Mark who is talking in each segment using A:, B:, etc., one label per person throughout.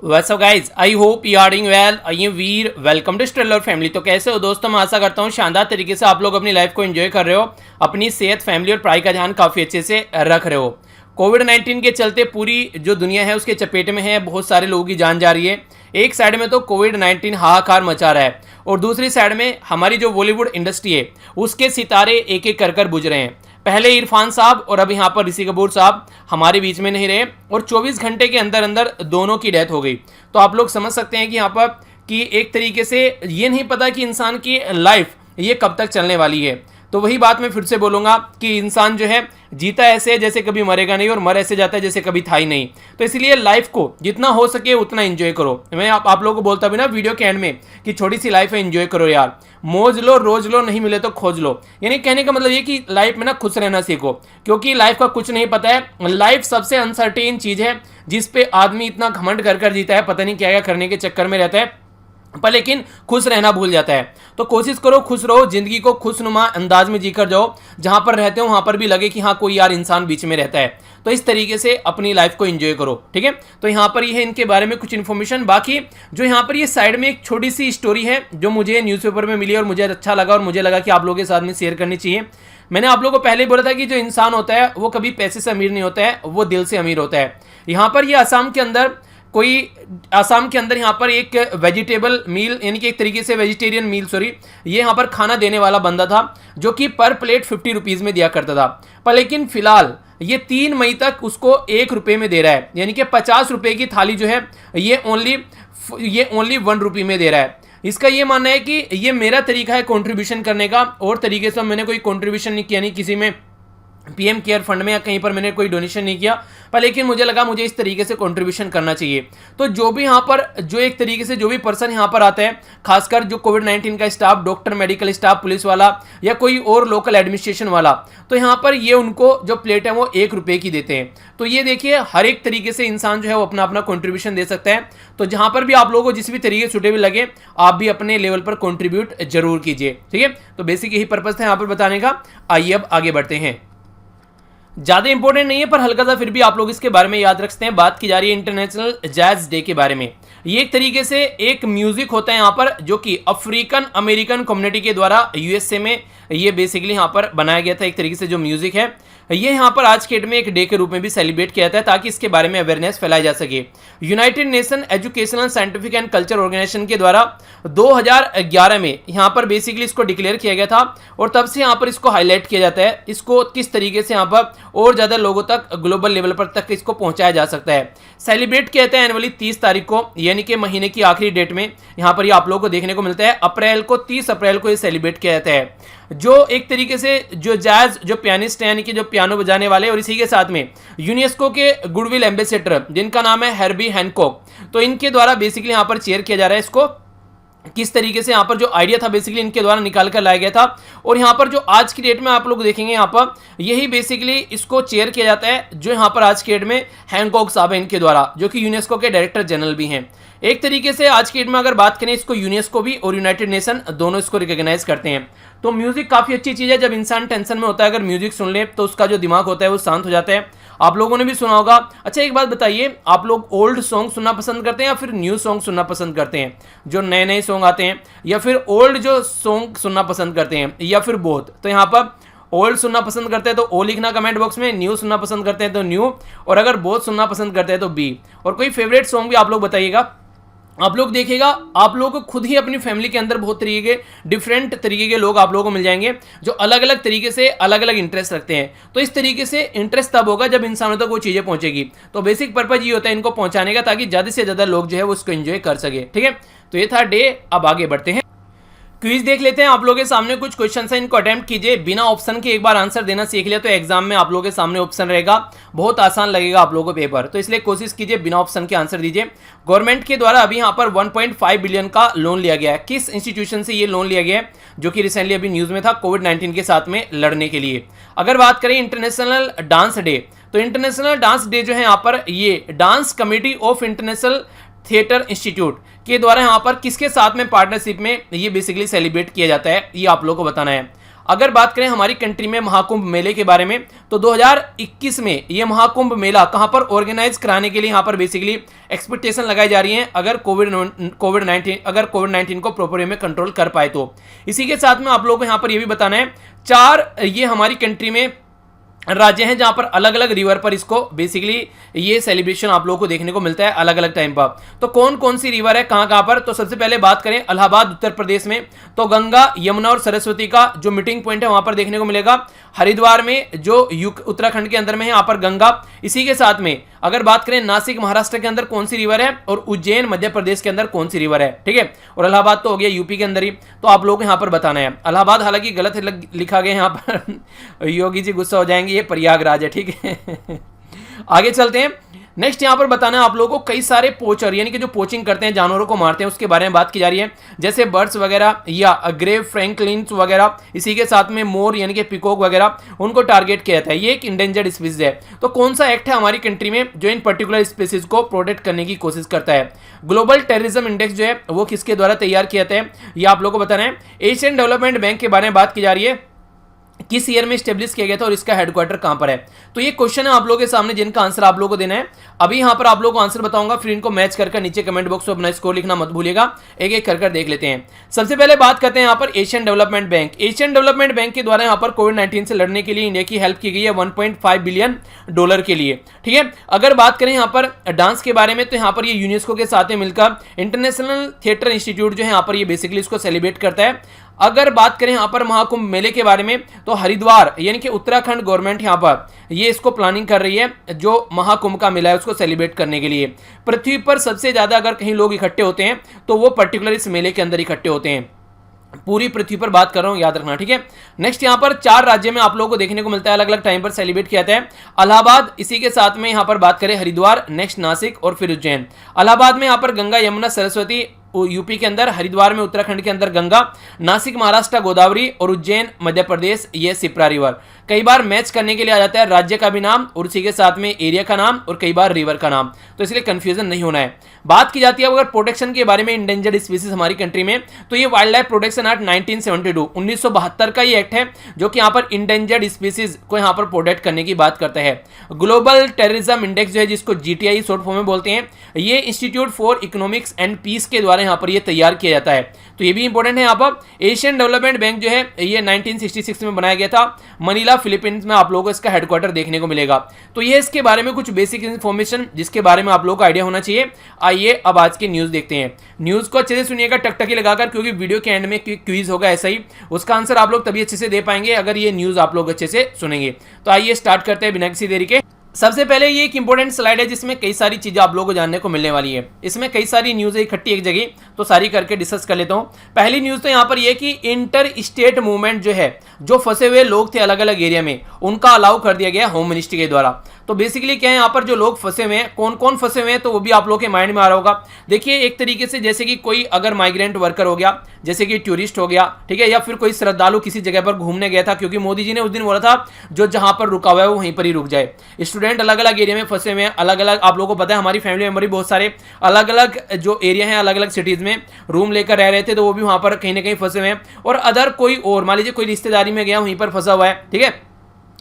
A: What's up guys, I hope you are doing well. I am Veer, welcome to Streller family. तो कैसे हो दोस्तों, मैं आशा करता हूँ शानदार तरीके से आप लोग अपनी लाइफ को एंजॉय कर रहे हो, अपनी सेहत, फैमिली और पढ़ाई का ध्यान काफ़ी अच्छे से रख रहे हो। कोविड-19 के चलते पूरी जो दुनिया है उसके चपेट में है, बहुत सारे लोगों की जान जा रही है। एक साइड में तो कोविड-19 हाहाकार मचा रहा है और दूसरी साइड में हमारी जो बॉलीवुड इंडस्ट्री है उसके सितारे एक एक कर बुझ रहे हैं। पहले इरफान साहब और अब यहाँ पर ऋषि कपूर साहब हमारे बीच में नहीं रहे और 24 घंटे के अंदर अंदर दोनों की डेथ हो गई। तो आप लोग समझ सकते हैं कि यहाँ पर कि एक तरीके से ये नहीं पता कि इंसान की लाइफ ये कब तक चलने वाली है। तो वही बात मैं फिर से बोलूँगा कि इंसान जो है जीता ऐसे है जैसे कभी मरेगा नहीं और मर ऐसे जाता है जैसे कभी था ही नहीं। तो इसलिए लाइफ को जितना हो सके उतना एंजॉय करो। मैं आप लोगों को बोलता भी ना वीडियो के एंड में कि छोटी सी लाइफ है, एंजॉय करो यार, मौज लो, रोज लो, नहीं मिले तो खोज लो। यानी कहने का मतलब ये कि लाइफ में ना खुश रहना सीखो, क्योंकि लाइफ का कुछ नहीं पता है। लाइफ सबसे अनसर्टेन चीज़ है जिस पे आदमी इतना घमंड कर जीता है, पता नहीं क्या क्या करने के चक्कर में रहता है, पर लेकिन खुश रहना भूल जाता है। तो कोशिश करो खुश रहो, जिंदगी को खुशनुमा अंदाज में जीकर जाओ, जहां पर रहते हो वहां पर भी लगे कि हाँ कोई यार इंसान बीच में रहता है। तो इस तरीके से अपनी लाइफ को एंजॉय करो, ठीक है। तो यहाँ पर ये है इनके बारे में कुछ इन्फॉर्मेशन। बाकी जो यहाँ पर ये साइड में एक छोटी सी स्टोरी है जो मुझे न्यूज़पेपर में मिली और मुझे अच्छा लगा और मुझे लगा कि आप लोगों के साथ में शेयर करनी चाहिए। मैंने आप लोगों को पहले ही बोला था कि जो इंसान होता है वो कभी पैसे से अमीर नहीं होता है, वो दिल से अमीर होता है। यहाँ पर ये आसाम के अंदर यहाँ पर एक वेजिटेबल मील यानी कि एक तरीके से वेजिटेरियन मील ये यहाँ पर खाना देने वाला बंदा था जो कि पर प्लेट 50 रुपीज़ में दिया करता था। पर लेकिन फिलहाल ये 3 मई तक उसको 1 रुपये में दे रहा है, यानी कि 50 रुपये की थाली जो है ये ओनली 1 रुपये में दे रहा है। इसका ये मानना है कि ये मेरा तरीका है कंट्रीब्यूशन करने का, और तरीके से मैंने कोई कंट्रीब्यूशन नहीं किया, नहीं किसी में पीएम केयर फंड में या कहीं पर मैंने कोई डोनेशन नहीं किया, पर लेकिन मुझे लगा मुझे इस तरीके से कंट्रीब्यूशन करना चाहिए। तो जो भी यहाँ पर जो एक तरीके से जो भी पर्सन यहाँ पर आता है, खासकर जो कोविड-19 का staff, doctor, medical staff, police वाला या कोई और लोकल एडमिनिस्ट्रेशन वाला, तो यहाँ पर ये उनको जो प्लेट है वो 1 रुपये की देते हैं। तो ये देखिए हर एक तरीके से इंसान जो है वो अपना अपना कंट्रीब्यूशन दे सकता है। तो जहाँ पर भी आप लोगों को जिस भी तरीके सुटेबल लगे आप भी अपने लेवल पर कंट्रीब्यूट जरूर कीजिए, ठीक है। तो बेसिक यही पर्पस था यहाँ पर बताने का। आइए अब आगे बढ़ते हैं। ज़्यादा इंपॉर्टेंट नहीं है पर हल्का सा फिर भी आप लोग इसके बारे में याद रखते हैं। बात की जा रही है इंटरनेशनल जैज डे के बारे में। ये एक तरीके से एक म्यूजिक होता है यहाँ पर जो कि अफ्रीकन अमेरिकन कम्युनिटी के द्वारा यूएसए में ये बेसिकली यहाँ पर बनाया गया था। एक तरीके से जो म्यूजिक है ये यहाँ पर आज के डेट में एक डे के रूप में भी सेलिब्रेट किया जाता है ताकि इसके बारे में अवेयरनेस फैलाई जा सके। United Nation Educational Scientific and Culture Organisation के द्वारा 2011 में यहाँ पर बेसिकली इसको डिक्लेयर किया गया था और तब से यहाँ पर इसको हाईलाइट किया जाता है, इसको किस तरीके से यहाँ पर और ज़्यादा लोगों तक ग्लोबल लेवल पर तक इसको पहुँचाया जा सकता है। सेलिब्रेट किया जाता है एनुअली 30 तारीख को, यानी कि महीने की आखिरी डेट में यहाँ पर ये आप लोगों को देखने को मिलता है। 30 अप्रैल को ये सेलिब्रेट किया जाता है। जो एक तरीके से जो जैज जो पियानिस्ट है यानी कि जो पियानो बजाने वाले और इसी के साथ में यूनेस्को के गुडविल एम्बेसडर जिनका नाम है हेर्बी हैनकॉक, तो इनके द्वारा बेसिकली यहाँ पर चेयर किया जा रहा है। इसको किस तरीके से यहाँ पर जो आइडिया था बेसिकली इनके द्वारा निकाल कर लाया गया था और यहाँ पर जो आज की डेट में आप लोग देखेंगे यहाँ पर यही बेसिकली इसको चेयर किया जाता है जो यहाँ पर आज की डेट में हैनकॉक साहब है इनके द्वारा, जो कि यूनेस्को के डायरेक्टर जनरल भी हैं। एक तरीके से आज की डेट में अगर बात करें इसको यूनेस्को भी और यूनाइटेड नेशन दोनों इसको रिकॉग्नाइज करते हैं। तो म्यूजिक काफ़ी अच्छी चीज़ है। जब इंसान टेंशन में होता है अगर म्यूजिक सुन ले तो उसका जो दिमाग होता है वो शांत हो जाता है। आप लोगों ने भी सुना होगा। अच्छा एक बात बताइए, आप लोग ओल्ड सॉन्ग सुनना पसंद करते हैं या फिर न्यू सॉन्ग सुनना पसंद करते हैं, जो नए नए सॉन्ग आते हैं, या फिर ओल्ड जो सॉन्ग सुनना पसंद करते हैं, या फिर बोथ? तो यहाँ पर ओल्ड सुनना पसंद करते हैं तो ओ लिखना कमेंट बॉक्स में, न्यू सुनना पसंद करते हैं तो न्यू, और अगर बोथ सुनना पसंद करते हैं तो बी। और कोई फेवरेट सॉन्ग भी आप लोग बताइएगा। आप लोग देखिएगा आप लोग को खुद ही अपनी फैमिली के अंदर बहुत तरीके के डिफरेंट तरीके के लोग आप लोगों को मिल जाएंगे जो अलग अलग तरीके से अलग अलग इंटरेस्ट रखते हैं। तो इस तरीके से इंटरेस्ट तब होगा जब इंसानों तक वो चीज़ें पहुंचेगी। तो बेसिक पर्पज ये होता है इनको पहुंचाने का ताकि ज़्यादा से ज़्यादा लोग जो है वो उसको एंजॉय कर सके, ठीक है। तो ये था डे। अब आगे बढ़ते हैं, क्विज देख लेते हैं। आप लोगों के सामने कुछ क्वेश्चन है, इनको अटेम्प्ट कीजिए। बिना ऑप्शन के एक बार आंसर देना सीख लिया तो एग्जाम में आप लोगों के सामने ऑप्शन रहेगा, बहुत आसान लगेगा आप लोगों को पेपर। तो इसलिए कोशिश कीजिए बिना ऑप्शन के आंसर दीजिए। गवर्नमेंट के द्वारा अभी यहाँ पर 1.5 बिलियन का लोन लिया गया है। किस इंस्टीट्यूशन से ये लोन लिया गया है जो कि रिसेंटली अभी न्यूज में था कोविड-19 के साथ में लड़ने के लिए? अगर बात करें इंटरनेशनल डांस डे, तो इंटरनेशनल डांस डे जो है यहाँ पर ये dance committee of international theatre institute के द्वारा यहाँ पर किसके साथ में पार्टनरशिप में ये बेसिकली सेलिब्रेट किया जाता है, ये आप लोगों को बताना है। अगर बात करें हमारी कंट्री में महाकुंभ मेले के बारे में, तो 2021 में ये महाकुंभ मेला कहां पर ऑर्गेनाइज कराने के लिए यहां पर बेसिकली एक्सपेक्टेशन लगाई जा रही है, अगर कोविड 19 को प्रॉपर वे में कंट्रोल कर पाए तो। इसी के साथ में आप लोगों को यहां पर यह भी बताना है, 4 ये हमारी कंट्री में राज्य हैं जहां पर अलग अलग रिवर पर इसको बेसिकली ये सेलिब्रेशन आप लोगों को देखने को मिलता है अलग अलग टाइम पर। तो कौन कौन सी रिवर है, कहां कहां पर, तो सबसे पहले बात करें इलाहाबाद उत्तर प्रदेश में, तो गंगा, यमुना और सरस्वती का जो मीटिंग पॉइंट है वहां पर देखने को मिलेगा। हरिद्वार में जो उत्तराखंड के अंदर में है, यहां पर गंगा। इसी के साथ में अगर बात करें नासिक महाराष्ट्र के अंदर कौन सी रिवर है, और उज्जैन मध्य प्रदेश के अंदर कौन सी रिवर है, ठीक है। और इलाहाबाद तो हो गया यूपी के अंदर ही, तो आप लोग यहां पर बताना है। इलाहाबाद हालांकि गलत लिखा गया यहां पर योगी जी गुस्सा हो जाएंगे, ये प्रयागराज है, ठीक है। आगे चलते हैं। नेक्स्ट यहां पर बताना है आप लोगों को, कई सारे पोचर यानी कि जो पोचिंग करते हैं, जानवरों को मारते हैं, उसके बारे में बात की जा रही है, जैसे बर्ड्स वगैरह या ग्रेव फ्रैंकलिन्स वगैरह। इसी के साथ में मोर यानी कि पिकॉक वगैरह, उनको टारगेट किया जाता है। ये एक इंडेंजर्ड स्पीसीज है। तो कौन सा एक्ट है हमारी कंट्री में जो इन पर्टिकुलर स्पीसीज को प्रोटेक्ट करने की कोशिश करता है? ग्लोबल टेररिज्म इंडेक्स जो है वो किसके द्वारा तैयार किया जाता है, ये आप लोगों को बताना है। एशियन डेवलपमेंट बैंक के बारे में बात की जा रही है, किस ईयर में स्टेब्लिश किया गया था और इसका हेडक्वार्टर कहां पर है। तो ये क्वेश्चन है आप लोगों के सामने जिनका आंसर आप लोगों को देना है। अभी यहां पर आप लोगों को आंसर बताऊंगा, फिर इनको मैच करके नीचे कमेंट बॉक्स में अपना स्कोर लिखना मत भूलिएगा। एक एक कर देख लेते हैं। सबसे पहले बात करते हैं यहां पर Asian development bank. Asian development bank के द्वारा यहां पर कोविड-19 से लड़ने के लिए इंडिया की हेल्प की गई है $1.5 बिलियन के लिए, ठीक है। अगर बात करें यहां पर डांस के बारे में, तो यहां पर ये यूनेस्को के साथ मिलकर इंटरनेशनल थिएटर इंस्टीट्यूट जो है यहां पर ये बेसिकली इसको सेलिब्रेट करता है। अगर बात करें यहां पर महाकुंभ मेले के बारे में, तो हरिद्वार यानी कि उत्तराखंड गवर्नमेंट यहां पर ये इसको प्लानिंग कर रही है, जो महाकुंभ का मेला है उसको सेलिब्रेट करने के लिए। पृथ्वी पर सबसे ज्यादा अगर कहीं लोग इकट्ठे होते हैं तो वो पर्टिकुलर इस मेले के अंदर इकट्ठे होते हैं। पूरी पृथ्वी पर बात कर रहा हूं, याद रखना, ठीक है। नेक्स्ट यहां पर 4 राज्य में आप लोगों को देखने को मिलता है, अलग अलग टाइम पर सेलिब्रेट किया जाता है। इलाहाबाद, इसी के साथ में यहां पर बात करें हरिद्वार, नेक्स्ट नासिक और फिर उज्जैन। इलाहाबाद में यहां पर गंगा, यमुना, सरस्वती यूपी के अंदर, हरिद्वार में उत्तराखंड के अंदर गंगा, नासिक महाराष्ट्र गोदावरी और उज्जैन मध्य प्रदेश ये शिप्रा रिवर। कई बार मैच करने के लिए आ जाता है राज्य का भी नाम और उसी के साथ में एरिया का नाम और कई बार रिवर का नाम, तो इसलिए कंफ्यूजन नहीं होना है। बात की जाती है अगर प्रोटेक्शन के बारे में इंडेंजर्ड स्पीसीज हमारी कंट्री में, तो ये वाइल्ड लाइफ प्रोटेक्शन एक्ट 1972 का ये एक्ट है जो कि यहाँ पर इंडेंजर्ड स्पीसीज को यहाँ पर प्रोटेक्ट करने की बात करता है। ग्लोबल टेररिज्म इंडेक्स जो है जिसको GTI शॉर्ट फॉर्म में बोलते हैं, ये Institute for Economics and Peace के द्वारा यहाँ पर ये तैयार किया जाता है, तो ये भी इंपॉर्टेंट है। यहाँ पर एशियन डेवलपमेंट बैंक जो है ये 1966 में बनाया गया था, मनीला फिलीपींस में आप लोगों को इसका हेडक्वार्टर देखने को मिलेगा। तो ये इसके बारे में कुछ बेसिक इन्फॉर्मेशन जिसके बारे में आप लोगों को आइडिया होना चाहिए। आइए अब आज की न्यूज देखते हैं। न्यूज को अच्छे से सुनिएगा टकटकी लगाकर, क्योंकि वीडियो के एंड में क्विज होगा ऐसा ही, उसका आंसर आप लोग तभी अच्छे से दे पाएंगे अगर ये न्यूज आप लोग अच्छे से सुनेंगे। तो आइए स्टार्ट करते हैं बिना किसी देरी के। सबसे पहले ये एक इंपॉर्टेंट स्लाइड है जिसमें कई सारी चीजें आप लोगों को जानने को मिलने वाली है। इसमें कई सारी न्यूज है इकट्ठी एक जगह, तो सारी करके डिस्कस कर लेता हूं। पहली न्यूज तो यहां पर ये कि इंटर स्टेट मूवमेंट जो है, जो फंसे हुए लोग थे अलग अलग एरिया में, उनका अलाउ कर दिया गया होम मिनिस्ट्री के द्वारा। तो बेसिकली क्या है यहाँ पर जो लोग फंसे हुए हैं, कौन कौन फंसे हुए हैं, तो वो भी आप लोगों के माइंड में आ रहा होगा। देखिए एक तरीके से जैसे कि कोई अगर माइग्रेंट वर्कर हो गया, जैसे कि टूरिस्ट हो गया, ठीक है, या फिर कोई श्रद्धालु किसी जगह पर घूमने गया था, क्योंकि मोदी जी ने उस दिन बोला था जो जहां पर रुका हुआ है वो वहीं पर ही रुक जाए। स्टूडेंट अलग अलग एरिया में फंसे हुए हैं, अलग अलग, आप लोगों को पता है हमारी फैमिली मेंबर भी बहुत सारे अलग अलग जो एरिया है अलग अलग सिटीज में रूम लेकर रह रहे थे, तो वो भी वहां पर कहीं ना कहीं फंसे हुए हैं। और अदर कोई और मान लीजिए कोई रिश्तेदारी में गया वहीं पर फंसा हुआ है, ठीक है,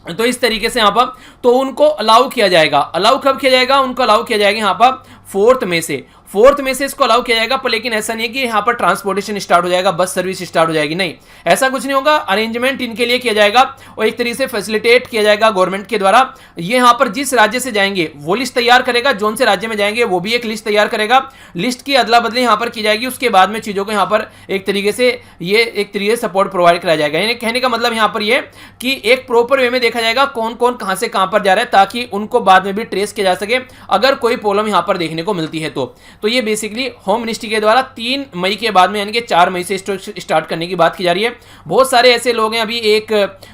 A: तो इस तरीके से यहां पर तो उनको अलाउ किया जाएगा। अलाउ कब किया जाएगा? उनको अलाउ किया जाएगा यहां पर 4th में से इसको अलाउ किया जाएगा। पर लेकिन ऐसा नहीं है कि यहाँ पर ट्रांसपोर्टेशन स्टार्ट हो जाएगा, बस सर्विस स्टार्ट हो जाएगी, नहीं, ऐसा कुछ नहीं होगा। अरेंजमेंट इनके लिए किया जाएगा और एक तरीके से फैसिलिटेट किया जाएगा गवर्नमेंट के द्वारा। ये यहाँ पर जिस राज्य से जाएंगे वो लिस्ट तैयार करेगा, जोन से राज्य में जाएंगे वो भी एक लिस्ट तैयार करेगा, लिस्ट की अदला बदली यहाँ पर की जाएगी। उसके बाद में चीजों को यहाँ पर एक तरीके से सपोर्ट प्रोवाइड कराया जाएगा। यानी कहने का मतलब यहाँ पर ये कि एक प्रॉपर वे में देखा जाएगा कौन कौन कहां से कहां पर जा रहा है, ताकि उनको बाद में भी ट्रेस किया जा सके अगर कोई प्रॉब्लम यहाँ पर देखने को मिलती है तो ये बेसिकली होम मिनिस्ट्री के द्वारा 3 मई के बाद में यानी कि 4 मई से स्टार्ट करने की बात की जा रही है। बहुत सारे ऐसे लोग हैं, अभी एक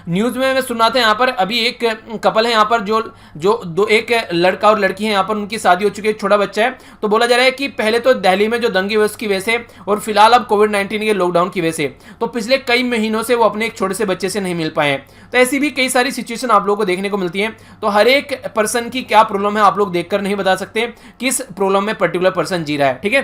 A: न्यूज में सुनाते हैं यहाँ पर, अभी एक कपल है यहाँ पर जो एक लड़का और लड़की है यहाँ पर, उनकी शादी हो चुकी है, छोटा बच्चा है। तो बोला जा रहा है कि पहले तो दिल्ली में जो दंगे हुए उसकी वजह से और फिलहाल अब कोविड-19 के लॉकडाउन की वजह से, तो पिछले कई महीनों से वो अपने एक छोटे से बच्चे से नहीं मिल पाए हैं। तो ऐसी भी कई सारी सिचुएशन आप लोगों को देखने को मिलती है। तो हर एक पर्सन की क्या प्रॉब्लम है आप लोग देखकर नहीं बता सकते किस प्रॉब्लम में पर्टिकुलर पर्सन जी रहा है, ठीक है।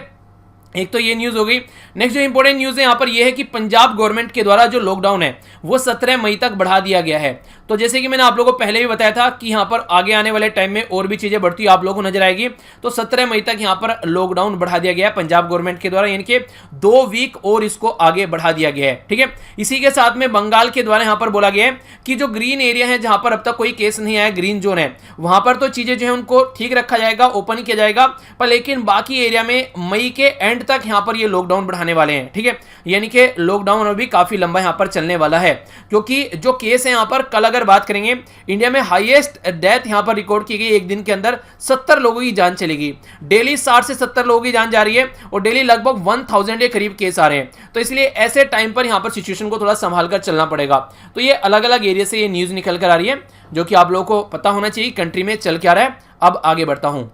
A: एक तो ये न्यूज़ हो गई। नेक्स्ट जो इंपॉर्टेंट न्यूज़ है यहाँ पर ये है कि पंजाब गवर्नमेंट के द्वारा जो लॉकडाउन है वो 17 मई तक बढ़ा दिया गया है। तो जैसे कि मैंने आप लोगों को पहले भी बताया था कि यहाँ पर आगे आने वाले टाइम में और भी चीज़ें बढ़ती आप लोगों को नजर आएगी। तो 17 मई तक यहाँ पर लॉकडाउन बढ़ा दिया गया है पंजाब गवर्नमेंट के द्वारा, यानी कि 2 वीक और इसको आगे बढ़ा दिया गया है। ठीक है, इसी के साथ में बंगाल के द्वारा यहाँ पर बोला गया है कि जो ग्रीन एरिया है जहाँ पर अब तक कोई केस नहीं आया, ग्रीन जोन है, वहां पर तो चीज़ें जो है उनको ठीक रखा जाएगा, ओपन किया जाएगा, पर लेकिन बाकी एरिया में मई के एंड तक यहाँ पर ये लॉकडाउन बढ़ाने वाले हैं। ठीक है, यानी कि लॉकडाउन अभी काफी लंबा यहाँ पर चलने वाला है, क्योंकि जो केस है यहाँ पर कल अगर बात करेंगे, इंडिया में हाईएस्ट डेथ यहाँ पर रिकॉर्ड की गई, एक दिन के अंदर 70 लोगों की जान चलेगी। डेली 60 से 70 लोगों की जान जा रही है और डेली लगभग 1000 के करीब केस आ रहे हैं। तो इसलिए ऐसे टाइम पर यहाँ पर सिचुएशन को थोड़ा संभाल कर चलना पड़ेगा। तो ये अलग अलग एरिया से ये न्यूज निकल कर आ रही है, जो कि आप लोगों को पता होना चाहिए कंट्री में चल क्या रहा है। अब आगे बढ़ता हूं।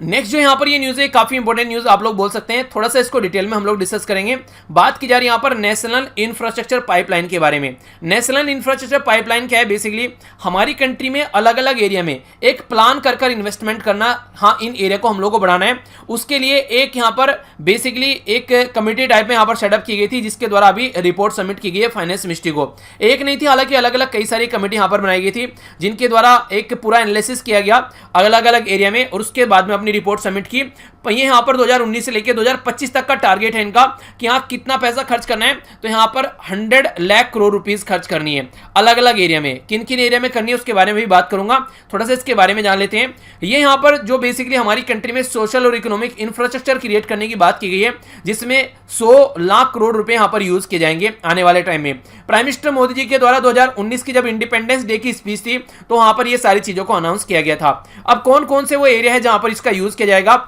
A: नेक्स्ट जो यहाँ पर ये न्यूज़ है, काफी इंपॉर्टेंट न्यूज़ आप लोग बोल सकते हैं, थोड़ा सा इसको डिटेल में हम लोग डिस्कस करेंगे। बात की जा रही है यहाँ पर नेशनल इंफ्रास्ट्रक्चर पाइपलाइन के बारे में। नेशनल इंफ्रास्ट्रक्चर पाइपलाइन क्या है? बेसिकली हमारी कंट्री में अलग अलग एरिया में एक प्लान कर इन्वेस्टमेंट करना, हाँ इन एरिया को हम लोग को बढ़ाना है। उसके लिए एक यहाँ पर बेसिकली एक कमेटी टाइप में यहाँ पर सेटअप की गई थी, जिसके द्वारा अभी रिपोर्ट सबमिट की गई है फाइनेंस मिनिस्ट्री को। एक नहीं थी, हालांकि अलग अलग कई सारी कमेटी यहाँ पर बनाई गई थी, जिनके द्वारा एक पूरा एनालिसिस किया गया अलग अलग एरिया में, और उसके बाद में अपनी रिपोर्ट सबमिट की। ये यहाँ पर 2019 से लेकर 2025 तक का टारगेट है इनका कि यहाँ कितना पैसा खर्च करना है। तो यहाँ पर 100 लाख करोड़ रुपीस खर्च करनी है अलग अलग एरिया में। किन किन एरिया में करनी है उसके बारे में भी बात करूंगा, थोड़ा सा इसके बारे में जान लेते हैं। ये यहाँ पर जो बेसिकली हमारी कंट्री में सोशल और इकोनॉमिक इंफ्रास्ट्रक्चर क्रिएट करने की बात की गई है, जिसमें 100 लाख करोड़ रुपए यहाँ पर यूज किए जाएंगे आने वाले टाइम में। प्राइम मिनिस्टर मोदी जी के द्वारा 2019 की जब इंडिपेंडेंस डे की स्पीच थी, तो वहां पर ये सारी चीजों को अनाउंस किया गया था। अब कौन कौन से वो एरिया है जहां पर इसका यूज किया जाएगा,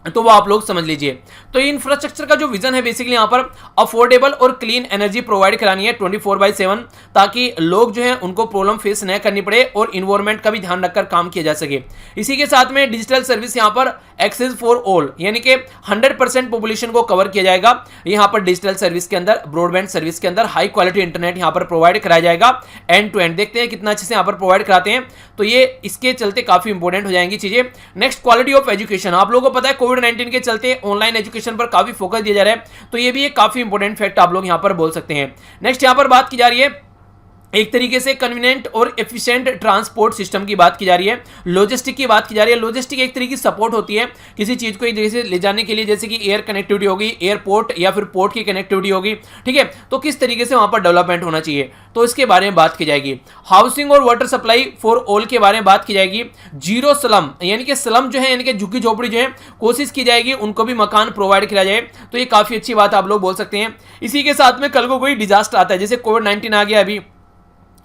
A: तो वो आप लोग समझ लीजिए। तो इंफ्रास्ट्रक्चर का जो विजन है बेसिकली यहाँ पर अफोर्डेबल और क्लीन एनर्जी प्रोवाइड करानी है 24/7, ताकि लोग जो है उनको प्रॉब्लम फेस न करनी पड़े और इन्वायरमेंट का भी ध्यान रखकर काम किया जा सके। इसी के साथ में डिजिटल सर्विस यहाँ पर एक्सेस फॉर ऑल, यानी कि 100% पॉपुलेशन को कवर किया जाएगा। यहाँ पर डिजिटल सर्विस के अंदर, ब्रॉडबैंड सर्विस के अंदर हाई क्वालिटी इंटरनेट यहाँ पर प्रोवाइड कराया जाएगा एंड टू एंड। देखते हैं कितना अच्छे से यहाँ पर प्रोवाइड कराते हैं। तो ये इसके चलते काफी इंपॉर्टेंट हो जाएंगी चीजें। Next, quality of education. आप लोगों को पता है कोविड-19 के चलते ऑनलाइन एजुकेशन पर काफी फोकस दिया जा रहा है, तो ये भी एक काफी इंपॉर्टेंट फैक्ट आप लोग यहां पर बोल सकते हैं। नेक्स्ट यहां पर बात की जा रही है एक तरीके से कन्वीनिएंट और एफिशिएंट ट्रांसपोर्ट सिस्टम की बात की जा रही है, लॉजिस्टिक की बात की जा रही है। लॉजिस्टिक एक तरीके की सपोर्ट होती है किसी चीज को एक जगह से ले जाने के लिए, जैसे कि एयर कनेक्टिविटी होगी, एयरपोर्ट या फिर पोर्ट की कनेक्टिविटी होगी। ठीक है, तो किस तरीके से वहां पर डेवलपमेंट होना चाहिए, तो इसके बारे में बात की जाएगी। हाउसिंग और वाटर सप्लाई फॉर ऑल के बारे में बात की जाएगी। जीरो स्लम, यानी कि स्लम जो है, यानी कि झुग्गी झोपड़ी जो है, कोशिश की जाएगी उनको भी मकान प्रोवाइड किया जाए। तो ये काफी अच्छी बात आप लोग बोल सकते हैं। इसी के साथ में कल को कोई डिजास्टर आता है, जैसे कोविड-19 आ गया अभी,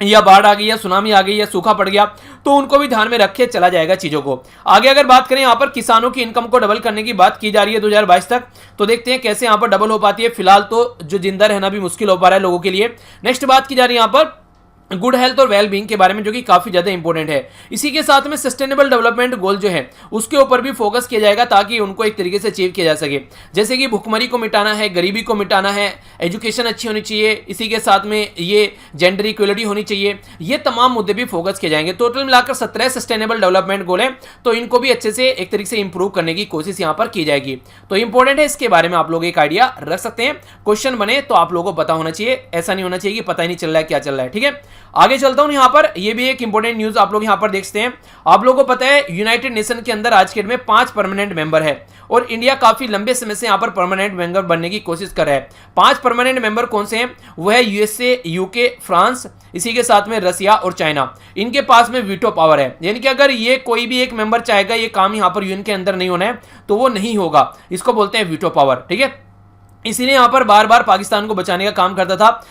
A: या बाढ़ आ गई, या सुनामी आ गई, या सूखा पड़ गया, तो उनको भी ध्यान में रखे चला जाएगा चीजों को। आगे अगर बात करें यहाँ पर किसानों की इनकम को डबल करने की बात की जा रही है 2022 तक, तो देखते हैं कैसे यहाँ पर डबल हो पाती है। फिलहाल तो जो जिंदा रहना भी मुश्किल हो पा रहा है लोगों के लिए। नेक्स्ट बात की जा रही है यहाँ पर गुड हेल्थ और वेल बीइंग के बारे में, जो कि काफी ज्यादा इंपॉर्टेंट है। इसी के साथ में सस्टेनेबल डेवलपमेंट गोल जो है उसके ऊपर भी फोकस किया जाएगा, ताकि उनको एक तरीके से अचीव किया जा सके। जैसे कि भुखमरी को मिटाना है, गरीबी को मिटाना है, एजुकेशन अच्छी होनी चाहिए, इसी के साथ में ये जेंडर इक्वलिटी होनी चाहिए, ये तमाम मुद्दे भी फोकस किए जाएंगे। टोटल मिलाकर 17 सस्टेनेबल डेवलपमेंट गोल है, तो इनको भी अच्छे से एक तरीके से इंप्रूव करने की कोशिश यहाँ पर की जाएगी। तो इंपॉर्टेंट है, इसके बारे में आप लोग एक आइडिया रख सकते हैं। क्वेश्चन बने तो आप लोगों को पता होना चाहिए, ऐसा नहीं होना चाहिए कि पता ही नहीं चल रहा है क्या चल रहा है। ठीक है, आगे चलता हूं। यहाँ पर ये भी एक इंपॉर्टेंट न्यूज आप लोग यहाँ पर देख सकते हैं। आप लोगों को पता है यूनाइटेड नेशन के अंदर आज के डेट में 5 परमानेंट मेंबर है, और इंडिया काफी लंबे समय से यहाँ पर परमानेंट मेंबर बनने की कोशिश कर रहा है। 5 परमानेंट मेंबर कौन से हैं? वो है यूएसए, यूके, फ्रांस, इसी के साथ में रसिया और चाइना। इनके पास में वीटो पावर है, यानी कि अगर ये कोई भी एक मेंबर चाहेगा ये काम यहाँ पर यूएन के अंदर नहीं होना है, तो वो नहीं होगा। इसको बोलते हैं वीटो पावर। ठीक है, इसीलिए यहां पर बार बार पाकिस्तान को बचाने का काम करता था।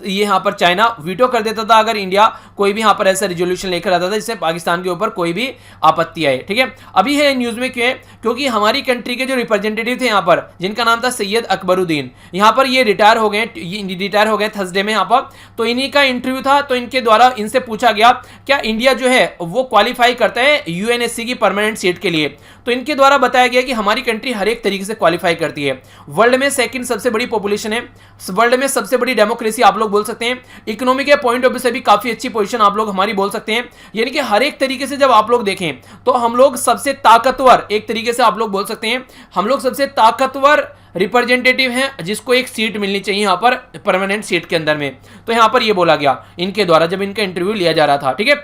A: ये यहां पर चाइना वीटो कर देता था अगर इंडिया कोई भी यहां पर ऐसा रिजोल्यूशन लेकर आता था जिससे पाकिस्तान के ऊपर कोई भी आपत्ति आए। ठीक है, अभी है न्यूज में क्यों है? क्योंकि हमारी कंट्री के जो रिप्रेजेंटेटिव थे यहां पर, जिनका नाम था सैयद अकबरुद्दीन, यहां पर ये रिटायर हो गए थर्सडे में यहां पर। तो इन्हीं का इंटरव्यू था, तो इनके द्वारा इनसे पूछा गया क्या इंडिया जो है वो क्वालिफाई करता है यूएनएससी की परमानेंट सीट के लिए। तो इनके द्वारा बताया गया कि हमारी कंट्री हर एक तरीके से क्वालिफाई करती है। वर्ल्ड में सेकंड सबसे बड़ी पॉपुलेशन है, वर्ल्ड में सबसे बड़ी डेमोक्रेसी आप लोग बोल सकते हैं, इकोनॉमी के पॉइंट ऑफ व्यू से भी काफी अच्छी पोजीशन आप लोग हमारी बोल सकते हैं। यानी कि हर एक तरीके से जब आप लोग देखें तो हम लोग सबसे ताकतवर, एक तरीके से आप लोग बोल सकते हैं हम लोग सबसे ताकतवर रिप्रेजेंटेटिव हैं जिसको एक सीट मिलनी चाहिए यहां पर परमानेंट सीट के अंदर में। तो यहां पर ये बोला गया इनके द्वारा जब इनका इंटरव्यू लिया जा रहा था, ठीक है।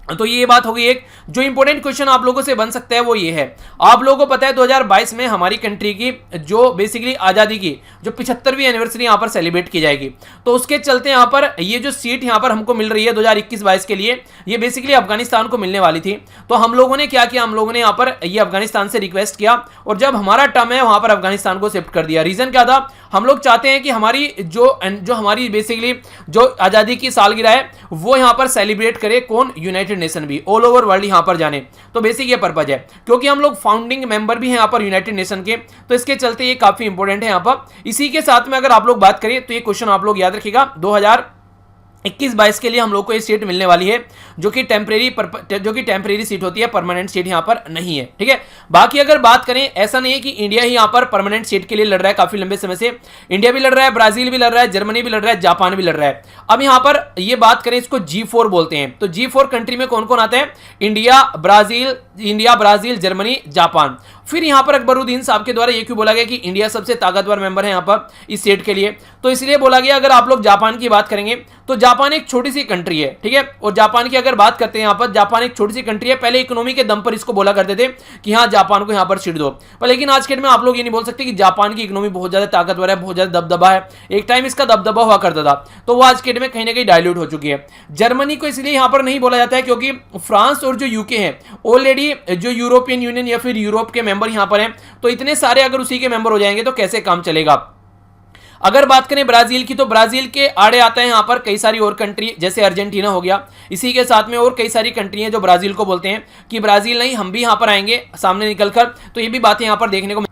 A: तो ये बात हो गई। एक जो इंपॉर्टेंट क्वेश्चन आप लोगों से बन सकता है वो ये है, आप लोगों को पता है 2022 में हमारी कंट्री की जो बेसिकली आज़ादी की जो 75वीं एनिवर्सरी यहाँ पर सेलिब्रेट की जाएगी, तो उसके चलते यहाँ पर ये जो सीट यहाँ पर हमको मिल रही है 2021-22 के लिए, ये बेसिकली अफगानिस्तान को मिलने वाली थी। तो हम लोगों ने क्या किया, हम लोगों ने यहाँ पर ये अफगानिस्तान से रिक्वेस्ट किया और जब हमारा टर्म है वहाँ पर अफगानिस्तान को शिफ्ट कर दिया। रीजन क्या था, हम लोग चाहते हैं कि हमारी जो हमारी बेसिकली जो आज़ादी की सालगिरह है वो यहाँ पर सेलिब्रेट करे कौन, यूनाइटेड नेशन भी ऑल ओवर वर्ल्ड यहाँ पर जाने। तो बेसिक ये पर्पज है, क्योंकि हम लोग फाउंडिंग मेंबर भी हैं यहाँ पर यूनाइटेड नेशन के, तो इसके चलते ये काफी इंपॉर्टेंट है यहाँ पर। इसी के साथ में अगर आप लोग बात करें तो ये क्वेश्चन आप लोग याद रखिएगा 2021-22 के लिए हम लोग को ये सीट मिलने वाली है जो कि टेम्परेरी सीट होती है, परमानेंट सीट यहाँ पर नहीं है, ठीक है। बाकी अगर बात करें, ऐसा नहीं है कि इंडिया ही यहाँ पर परमानेंट सीट के लिए लड़ रहा है, काफी लंबे समय से इंडिया भी लड़ रहा है, ब्राजील भी लड़ रहा है, जर्मनी भी लड़ रहा है, जापान भी लड़ रहा है। अब यहाँ पर ये बात करें, इसको G4 बोलते हैं। तो G4 कंट्री में कौन कौन आता है, इंडिया, ब्राजील, जर्मनी, जापान। फिर यहाँ पर अकबरुद्दीन साहब के द्वारा ये क्यों बोला गया कि इंडिया सबसे ताकतवर मेंबर है यहाँ पर इस सीट के लिए, तो इसलिए बोला गया अगर आप लोग जापान की बात करेंगे तो जापान एक छोटी सी कंट्री है, ठीक है। और जापान की अगर बात करते हैं यहाँ पर, जापान एक छोटी सी कंट्री है, पहले इकोनॉमी के दम पर इसको बोला करते थे कि हाँ जापान को यहाँ पर सीट दो, पर लेकिन आज के डेट में आप लोग ये नहीं बोल सकते कि जापान की इकोनॉमी बहुत ज्यादा ताकतवर है, बहुत ज्यादा दबदबा है। एक टाइम इसका दबदबा हुआ करता था, तो वो आज के डेट में कहीं ना कहीं डायल्यूट हो चुकी है। जर्मनी को इसलिए यहाँ पर नहीं बोला जाता है क्योंकि फ्रांस और जो यूके है ऑलरेडी जो यूरोपियन यूनियन या फिर यूरोप के मेंबर यहाँ पर हैं, तो इतने सारे अगर उसी के मेंबर हो जाएंगे तो कैसे काम चलेगा। अगर बात करें ब्राजील की, तो ब्राजील के आड़े आता है यहाँ पर कई सारी और कंट्री, जैसे अर्जेंटीना हो गया, इसी के साथ में और कई सारी कंट्री हैं जो ब्राजील को बोलते हैं कि ब्राजील नहीं हम भी यहाँ पर आएंगे सामने निकलकर। तो ये भी बातें यहाँ पर देखने को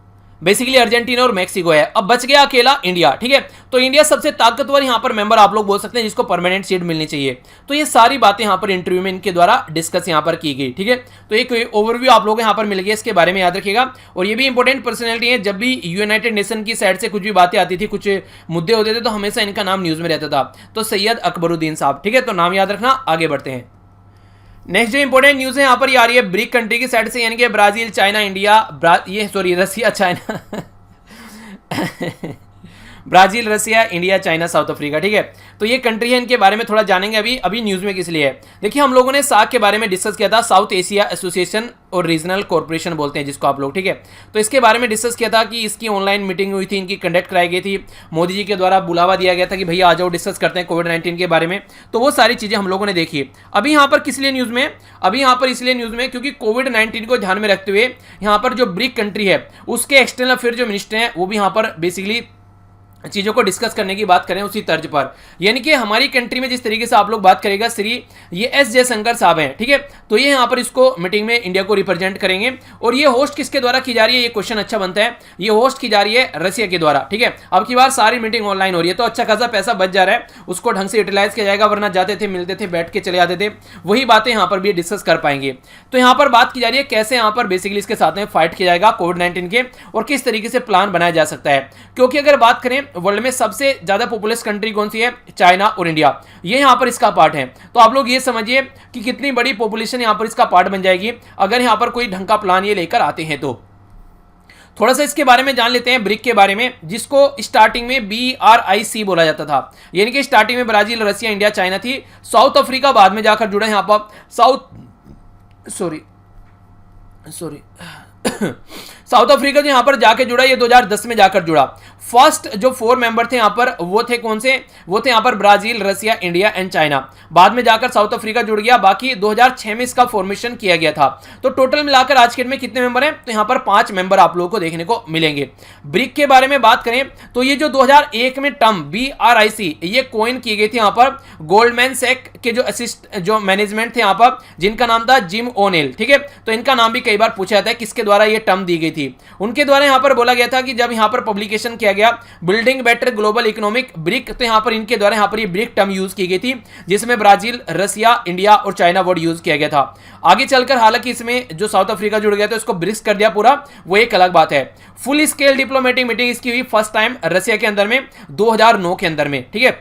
A: बेसिकली अर्जेंटीना और मैक्सिको है। अब बच गया अकेला इंडिया, ठीक है। तो इंडिया सबसे ताकतवर यहाँ पर मेंबर आप लोग बोल सकते हैं जिसको परमानेंट सीट मिलनी चाहिए। तो ये सारी बातें यहाँ पर इंटरव्यू में इनके द्वारा डिस्कस यहाँ पर की गई, ठीक है। तो एक ओवरव्यू आप लोग यहाँ पर मिल गया, इसके बारे में याद रखिएगा। और ये भी इंपॉर्टेंट पर्सनैलिटी है, जब भी यूनाइटेड नेशन की साइड से कुछ भी बातें आती थी, कुछ मुद्दे होते थे, तो हमेशा इनका नाम न्यूज में रहता था। तो सैयद अकबरुद्दीन साहब, ठीक है। तो नाम याद रखना, आगे बढ़ते हैं। नेक्स्ट जो इंपॉर्टेंट न्यूज है यहाँ पर ये आ रही है ब्रिक कंट्री की साइड से, यानी कि ब्राजील, चाइना, इंडिया, रसिया, China Brazil, Russia, India, China, south Africa, ठीक है। तो ये कंट्री है, इनके बारे में थोड़ा जानेंगे अभी न्यूज में किस लिए है। देखिए हम लोगों ने सार्क के बारे में डिस्कस किया था, साउथ एशिया एसोसिएशन और रीजनल कॉर्पोरेशन बोलते हैं जिसको आप लोग, ठीक है। तो इसके बारे में डिस्कस किया था कि इसकी ऑनलाइन मीटिंग हुई थी, इनकी कंडक्ट कराई गई थी, मोदी जी के द्वारा बुलावा दिया गया था कि भैया आ जाओ डिस्कस करते हैं कोविड-19 के बारे में। तो वो सारी चीजें हम लोगों ने देखी। अभी यहाँ पर किस लिए न्यूज में, अभी यहाँ पर इसलिए न्यूज में क्योंकि कोविड-19 को ध्यान में रखते हुए यहाँ पर जो ब्रिक कंट्री है उसके एक्सटर्नल अफेयर जो मिनिस्टर हैं वो भी यहाँ पर बेसिकली चीज़ों को डिस्कस करने की बात करें उसी तर्ज पर, यानी कि हमारी कंट्री में जिस तरीके से आप लोग बात करेगा श्री ये एस जयशंकर साहब हैं, ठीक है। तो ये यहाँ पर इसको मीटिंग में इंडिया को रिप्रेजेंट करेंगे। और ये होस्ट किसके द्वारा की जा रही है, ये क्वेश्चन अच्छा बनता है। ये होस्ट की जा रही है रसिया के द्वारा, ठीक है। अब की बार सारी मीटिंग ऑनलाइन हो रही है, तो अच्छा खासा पैसा बच जा रहा है, उसको ढंग से यूटिलाइज किया जाएगा, वरना जाते थे, मिलते थे, बैठ के चले जाते थे। वही बातें यहाँ पर भी डिस्कस कर पाएंगे। तो यहाँ पर बात की जा रही है कैसे यहाँ पर बेसिकली इसके साथ में फाइट किया जाएगा कोविड-19 के, और किस तरीके से प्लान बनाया जा सकता है। क्योंकि अगर बात करें वर्ल्ड में सबसे ज्यादा पॉपुलस कंट्री कौन सी है, चाइना और इंडिया, ये यहां पर इसका पार्ट है। तो आप लोग ये समझिए कि कितनी बड़ी पॉपुलेशन यहां पर इसका पार्ट बन जाएगी अगर यहां पर कोई ढंग का प्लान ये लेकर आते हैं। तो थोड़ा सा इसके बारे में जान लेते हैं, ब्रिक के बारे में, जिसको स्टार्टिंग में BRIC बोला जाता था, यानी कि स्टार्टिंग में ब्राजील, रसिया, इंडिया, चाइना थी। साउथ अफ्रीका बाद में जाकर जुड़ा यहां पर, साउथ अफ्रीका जो यहां पर जाके जुड़ा, ये 2010 में जाकर जुड़ा। फर्स्ट जो 4 मेंबर थे यहां पर वो थे कौन से, वो थे यहां पर Brazil, Russia, India and China. बाद में जाकर साउथ अफ्रीका जुड़ गया। बाकी 2006 में इसका फॉर्मेशन किया गया था। तो टोटल मिलाकर आज के डेट में कितने मेंबर हैं, तो यहां पर 5 मेंबर आप लोगों को देखने को मिलेंगे। ब्रिक के बारे में बात करें तो ये जो 2001 में टर्म BRIC ये कॉइन की गई थी यहां पर गोल्डमैन सैक के जो मैनेजमेंट थे यहां पर, जिनका नाम था जिम ओनेल, ठीक है। तो इनका नाम भी कई बार पूछा जाता है किसके द्वारा ये टर्म दी गई थी। थी। उनके द्वारा यहाँ पर बोला गया था कि जब यहाँ पर पब्लिकेशन किया गया building better global economic brick, तो यहाँ पर इनके द्वारा यहाँ पर ये ब्रिक टर्म यूज की गई थी, जिसमें ब्राजील, रसिया, इंडिया और चाइना वर्ड यूज किया गया था। आगे चलकर हालांकि इसमें जो साउथ अफ्रीका जुड़ गया तो इसको ब्रिक्स कर दिया पूरा, वो एक अलग बात है। फुल स्केल डिप्लोमेटिक मीटिंग इसकी हुई फर्स्ट टाइम रसिया के अंदर में 2009 के अंदर में, ठीक है।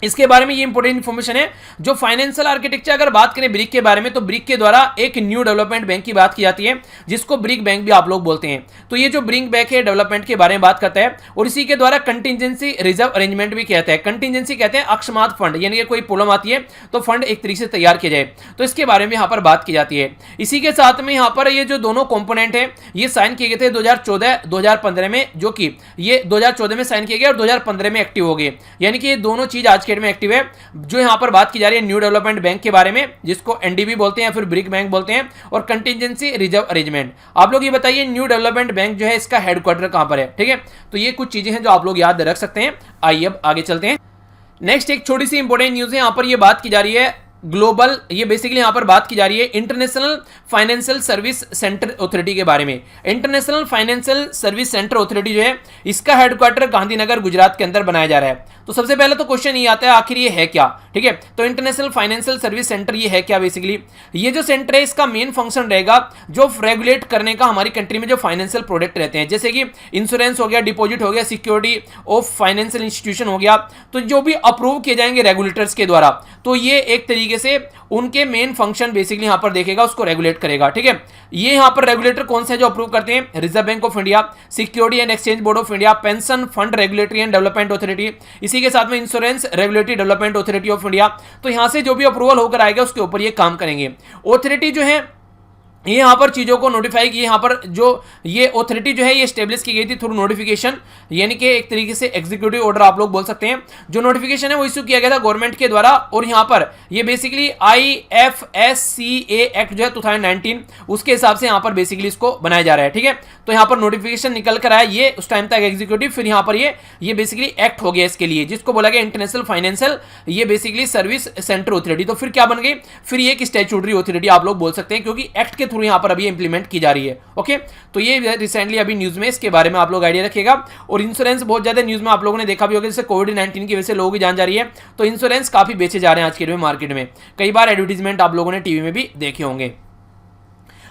A: इसके बारे में ये इंपॉर्टेंट इंफॉर्मेशन है। जो फाइनेंशियल आर्किटेक्चर अगर बात करें ब्रिक के बारे में, तो ब्रिक के द्वारा एक न्यू डेवलपमेंट बैंक की बात की जाती है, जिसको ब्रिक बैंक भी आप लोग बोलते हैं। तो ये जो ब्रिक बैंक है डेवलपमेंट के बारे में बात करता है, और इसी के द्वारा कंटिजेंसी रिजर्व अरेंजमेंट भी कहते हैं। कंटिजेंसी कहते हैं अकस्मात फंड, यानी कि कोई प्रॉब्लम आती है तो फंड एक तरीके से तैयार किया जाए, तो इसके बारे में यहाँ पर बात की जाती है। इसी के साथ में यहाँ पर ये जो दोनों कॉम्पोनेंट है ये साइन किए गए थे 2014-2015 में, जो कि ये 2014 में साइन किए गए और 2015 में एक्टिव हो गए, यानी कि ये दोनों चीज आज के डेट में एक्टिव है। जो यहां पर बात की जा रही है न्यू डेवलपमेंट बैंक के बारे में, जिसको एनडीबी बोलते हैं या फिर ब्रिक बैंक बोलते हैं, और कंटिजेंसी रिजर्व अरेंजमेंट। आप लोग ये बताइए न्यू डेवलपमेंट बैंक जो है इसका हेडक्वार्टर कहां पर है, ठीक है। तो ये कुछ चीजें हैं जो आप लोग याद रख सकते हैं। आइए अब आगे चलते हैं। नेक्स्ट एक छोटी सी इंपॉर्टेंट न्यूज है, यहां पर ये बात की जा रही है ग्लोबल, ये बेसिकली यहां पर बात की जा रही है international financial service centre authority के बारे में। International financial service centre authority जो है इसका हेडक्वार्टर गांधीनगर गुजरात के अंदर बनाया जा रहा है। तो सबसे पहले तो क्वेश्चन ये आता है आखिर ये है क्या, ठीक है। तो इंटरनेशनल फाइनेंशियल सर्विस सेंटर ये है क्या, बेसिकली ये जो सेंटर है इसका मेन फंक्शन रहेगा जो रेगुलेट करने का हमारी कंट्री में जो फाइनेंशियल प्रोडक्ट रहते हैं, जैसे कि इंश्योरेंस हो गया, डिपॉजिट हो गया, सिक्योरिटी ऑफ फाइनेंशियल इंस्टीट्यूशन हो गया, तो जो भी अप्रूव किए जाएंगे रेगुलेटर्स के द्वारा, तो ये एक तरीके से उनके मेन फंक्शन बेसिकली यहां पर देखेगा, उसको रेगुलेट करेगा, ठीक है। ये यहां पर रेगुलेटर कौन से है जो अप्रूव करते हैं, reserve bank of India, security and exchange board of India, pension fund regulatory and development authority, इसी के साथ में insurance regulatory development authority of India. तो यहां से जो भी अप्रूवल होकर आएगा उसके ऊपर ये काम करेंगे। अथॉरिटी जो है ये यहाँ पर चीज़ों को नोटिफाई की, यहाँ पर जो ये अथॉरिटी जो है ये स्टेब्लिश की गई थी थ्रू नोटिफिकेशन, यानी कि एक तरीके से एग्जीक्यूटिव ऑर्डर आप लोग बोल सकते हैं। जो नोटिफिकेशन है वो इशू किया गया था गवर्नमेंट के द्वारा, और यहाँ पर ये बेसिकली IFSCA एक्ट जो है 2019 उसके हिसाब से यहाँ पर बेसिकली इसको बनाया जा रहा है, ठीक है। तो यहाँ पर नोटिफिकेशन निकल कर आया ये उस टाइम तक एग्जीक्यूटिव, फिर यहाँ पर ये बेसिकली एक्ट हो गया इसके लिए, जिसको बोला गया इंटरनेशनल फाइनेंशियल ये बेसिकली सर्विस सेंटर अथॉरिटी। तो फिर क्या बन गई, फिर ये एक स्टैट्यूटरी अथॉरिटी आप लोग बोल सकते हैं, क्योंकि एक्ट के थ्रू यहां पर अभी इंप्लीमेंट की जा रही है। ओके, तो ये रिसेंटली अभी न्यूज में इसके बारे में आप लोग आइडिया रखिएगा। और इंश्योरेंस बहुत ज्यादा न्यूज में आप लोगों ने देखा भी होगा, जैसे कोविड-19 की वजह से लोगों की जान जा रही है, तो इंश्योरेंस काफी बेचे जा रहे हैं आज के मार्केट में। कई बार एडवर्टीजमेंट आप लोगों ने टीवी में भी देखे होंगे।